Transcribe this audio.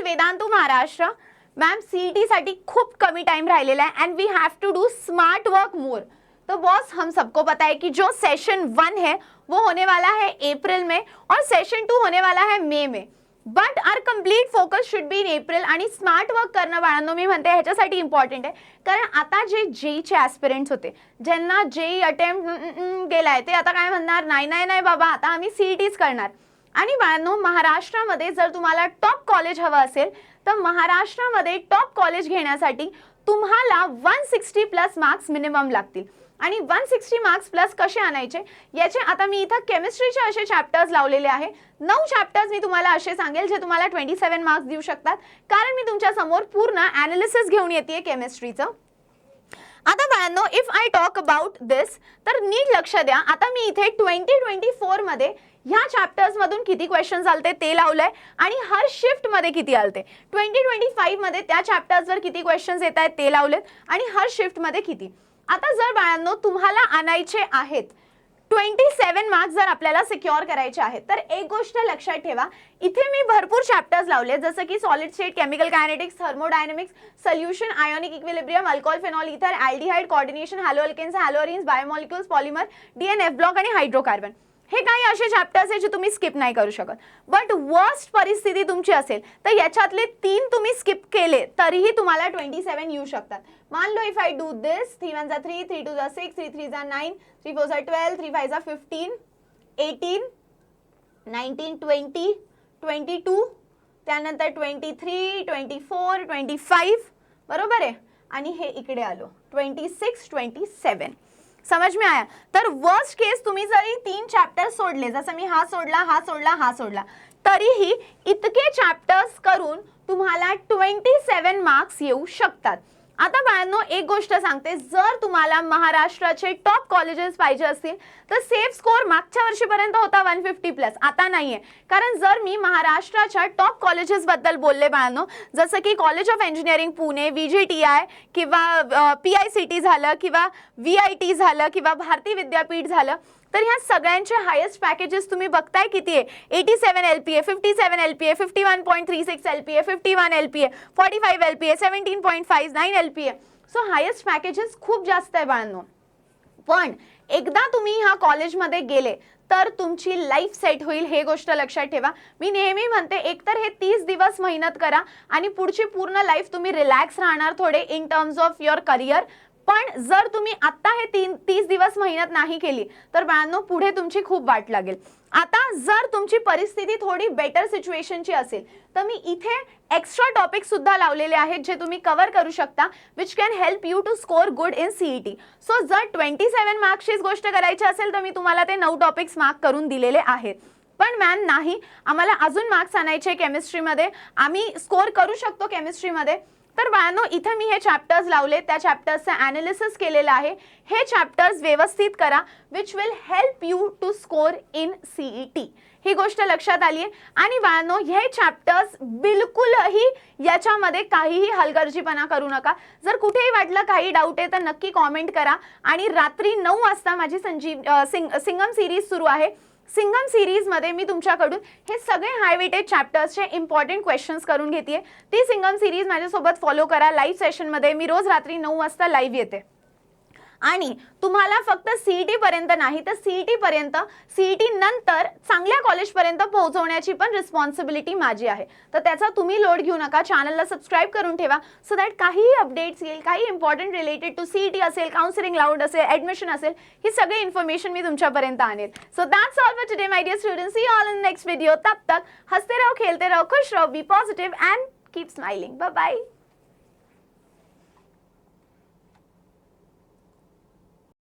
Vedantu Maharashtra. Ma'am CET साठी खूब कमी टाइम राहिलेला है and we have to do smart work more. तो बॉस हम सबको पता है कि जो सेशन 1 है वो होने वाला है अप्रैल में और सेशन 2 होने वाला है मे में, but are complete focus should be in April. आणि स्मार्ट वर्क करणं बाळांनो मी म्हणते ह्याच्यासाठी इम्पॉर्टंट आहे, कारण आता जे जेईचे ॲस्पिरंट्स होते ज्यांना जेई अटेम्प्ट गेलाय ते आता काय म्हणणार, नाही नाही नाही बाबा आता आम्ही सीईटीच करणार। आणि बाळांनो महाराष्ट्रामध्ये जर तुम्हाला टॉप कॉलेज हवं असेल तर महाराष्ट्रामध्ये टॉप कॉलेज घेण्यासाठी तुम्हाला 160 प्लस मार्क्स मिनिमम लागतील। आणि 160 मार्क्स प्लस कसे आणायचे याचे आता मी इथं केमिस्ट्रीचे असे चॅप्टर्स लावलेले आहे। 9 चॅप्टर्स मी तुम्हाला असे सांगेल जे तुम्हाला 27 मार्क्स देऊ शकतात, कारण मी तुमच्या समोर पूर्ण एनालिसिस घेऊन येते केमिस्ट्रीचं। आता बाळांनो इफ आय टॉक अबाउट दिस तर नीट लक्ष द्या। आता मी इथे 2024 मध्ये ह्या चॅप्टर्स मधून किती क्वेश्चन्स आलते ते लावलंय आणि हर शिफ्ट मध्ये किती आलते। 2025 मध्ये त्या चॅप्टर्स वर किती क्वेश्चन्स येत आहेत ते लावलेत आणि हर शिफ्ट मध्ये किती। आता जर बाळांनो तुम्हाला आणायचे आहेत 27 मार्क्स जर आपल्याला सिक्योर करायचे आहेत तर एक गोष्ट लक्षात ठेवा, इथे मी भरपूर चॅप्टर्स लावले जसं की solid state, chemical kinetics, thermodynamics, solution, ionic equilibrium, alcohol, phenol, ether, aldehyde, coordination, haloalkanes, haloarenes, biomolecules, polymer, D and F block आणि हायड्रोकार्बन। हे काही असे चॅप्टर्स आहेत जे तुम्ही स्किप नाही करू शकत, बट वर्स्ट परिस्थिती तुमची असेल तर याच्यातले 3 तुम्ही स्किप केले तरीही तुम्हाला 27 येऊ शकतात। मान लो इफ आई डू दिस 3 1 जा 3 3 2 जा 6 3 3 जा 9 3 4 जा 12 3 5 जा 15 18 19 20 22 त्यानंतर 23 24 25 बरोबर आहे, आणि हे इकडे आलो 26 27। समझ में आया? तर वर्स्ट केस तुम्ही जरी 3 चॅप्टर सोडले, जसं मी हा सोडला तरीही इतके चॅप्टर्स करून तुम्हाला 27 मार्क्स येऊ शकतात। आता बाळांनो एक गोष्ट सांगते, जर तुम्हाला महाराष्ट्राचे टॉप कॉलेजेस पाहिजे असतील तर सेफ स्कोर मागच्या वर्षीपर्यंत होता 150 प्लस, आता नाहीये। कारण जर मी महाराष्ट्राच्या टॉप कॉलेजेस बद्दल बोलले बाळांनो, जसं की college of engineering Pune, VGTI किंवा PICT झालं किंवा VIT झालं किंवा भारती विद्यापीठ झालं, तर ह्या सगळ्यांचे हायेस्ट पॅकेजेस तुम्ही बघताय किती आहे, 87 LPA, 57 LPA, 51.36 LPA, 51 LPA, 45 LPA, 17.59 LPA। So highest packages खूप जास्त आहे बाळांनो। पण एकदा तुम्ही ह्या कॉलेजमध्ये गेले तर तुमची लाईफ सेट होईल, हे गोष्ट लक्षात ठेवा। मी नेहमी म्हणते एकतर हे 30 दिवस मेहनत करा आणि पुढची पूर्ण लाईफ तुम्ही रिलॅक्स राहणार थोडे in terms of your career. पण जर तुम्ही आता हे 30 दिवस मेहनत नाही केली तर बाळांनो पुढे तुमची खूप वाट लागेल। आता जर तुमची परिस्थिती थोडी बेटर सिच्युएशनची असेल तर मी इथे एक्स्ट्रा टॉपिक सुद्धा लावलेले आहेत जे तुम्ही कव्हर करू शकता, which can help you to score good in CET. So जर 27 मार्क्सचीच गोष्ट करायची असेल तर मी तुम्हाला ते 9 टॉपिक्स मार्क करून दिलेले आहेत। पण मॅम नाही, आम्हाला अजून मार्क्स आणायचे केमिस्ट्रीमध्ये, आम्ही स्कोर करू शकतो केमिस्ट्रीमध्ये, तर बाळांनो इथे मी हे चॅप्टर्स लावले, त्या चॅप्टर्सचं ॲनालिसिस केलेलं आहे। हे चॅप्टर्स व्यवस्थित करा, which will help you to score in CET. ही गोष्ट लक्षात आली आहे। आणि बाळांनो हे चॅप्टर्स बिलकुलही याच्यामध्ये काहीही हलगर्जीपणा करू नका। जर कुठेही वाटलं काही डाऊट आहे तर नक्की कॉमेंट करा। आणि रात्री 9 वाजता माझी सिंगम सिरीज सुरू आहे। सिंगम सीरीज मध्ये मी तुमच्याकडून हे सगळे हाय वेटेड चॅप्टर्सचे इम्पॉर्टंट क्वेश्चन्स करून घेते। ती सिंगम सीरीज माझ्यासोबत फॉलो करा। लाईव्ह सेशन मध्ये मी रोज रात्री 9 वाजता लाईव्ह येते। आणि तुम्हाला फक्त सीईटी पर्यंत नाही तर सीईटी पर्यंत, सीईटी नंतर चांगल्या कॉलेज पर्यंत पोहोचवण्याची पण रिस्पॉन्सिबिलिटी माझी आहे। तर त्याचा तुम्ही लोड घेऊ नका, चॅनलला सबस्क्राइब करून ठेवा सो दॅट काही अपडेट्स येईल, काही इम्पॉर्टंट रिलेटेड टू सीईटी असेल, काउन्सिलिंग लाऊड असेल, ॲडमिशन असेल, ही सगळी इन्फॉर्मेशन मी तुमच्यापर्यंत आणेल। So that's all for today my dear students, see you all in next video. तब तक हंसते रहो, खेलते रहो, खुश रहो, be positive and keep smiling. Bye bye.